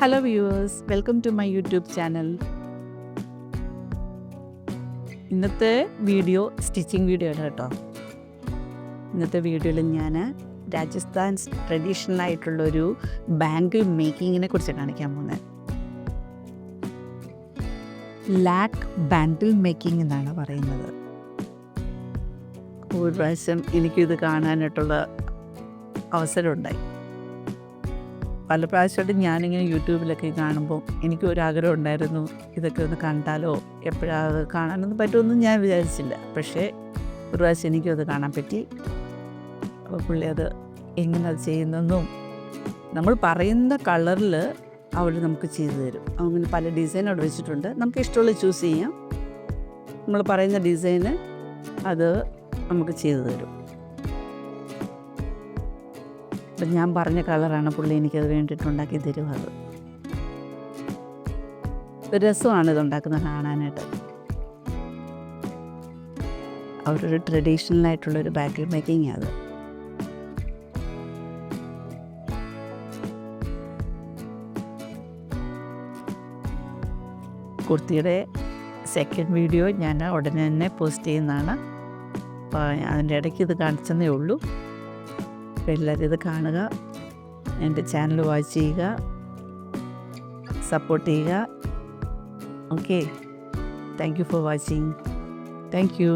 Hello viewers, welcome to my YouTube channel. ഇന്നത്തെ video stitching video ആണ് കേട്ടോ. ഇന്നത്തെ വീഡിയോയിൽ ഞാൻ രാജസ്ഥാൻ ട്രഡീഷണൽ ആയിട്ടുള്ളൊരു ബാങ്കിൾ മേക്കിങ്ങിനെ കുറിച്ച് കാണിക്കാൻ പോകുന്നത്. ലാക്ക് ബാങ്കിൾ മേക്കിംഗ് എന്നാണ് പറയുന്നത്. ഒരു പ്രാവശ്യം എനിക്കിത് കാണാനായിട്ടുള്ള അവസരമുണ്ടായി. പല പ്രാവശ്യമായിട്ട് ഞാനിങ്ങനെ യൂട്യൂബിലൊക്കെ കാണുമ്പോൾ എനിക്കൊരാഗ്രഹം ഉണ്ടായിരുന്നു, ഇതൊക്കെ ഒന്ന് കണ്ടാലോ, എപ്പോഴത് കാണാനൊന്നും പറ്റുമെന്നും ഞാൻ വിചാരിച്ചില്ല. പക്ഷേ ഒരു പ്രാവശ്യം എനിക്കത് കാണാൻ പറ്റി. അപ്പോൾ പുള്ളി അത് എങ്ങനെ അത് ചെയ്യുന്നതെന്നും നമ്മൾ പറയുന്ന കളറിൽ അവർ നമുക്ക് ചെയ്തു തരും. അങ്ങനെ പല ഡിസൈൻ അവിടെ വെച്ചിട്ടുണ്ട്. നമുക്ക് ഇഷ്ടമുള്ള ചൂസ് ചെയ്യാം. നമ്മൾ പറയുന്ന ഡിസൈന് അത് നമുക്ക് ചെയ്തു തരും. അപ്പം ഞാൻ പറഞ്ഞ കളറാണ് പുള്ളി എനിക്കത് വേണ്ടിയിട്ടുണ്ടാക്കി തരും. അത് ഒരു രസമാണ് ഇതുണ്ടാക്കുന്നത് കാണാനായിട്ട്. അവരൊരു ട്രഡീഷണലായിട്ടുള്ളൊരു ബാങ്കിൾ മേക്കിംഗ് അത്. കുർത്തിയുടെ സെക്കൻഡ് വീഡിയോ ഞാൻ ഉടനെ തന്നെ പോസ്റ്റ് ചെയ്യുന്നതാണ്. അപ്പോൾ അതിൻ്റെ ഇടയ്ക്ക് ഇത് കാണിച്ചെന്നേ ഉള്ളൂ. അപ്പോൾ എല്ലാവരും ഇത് കാണുക, എൻ്റെ ചാനൽ വാച്ച് ചെയ്യുക, സപ്പോർട്ട് ചെയ്യുക. Okay, thank you for watching. Thank you.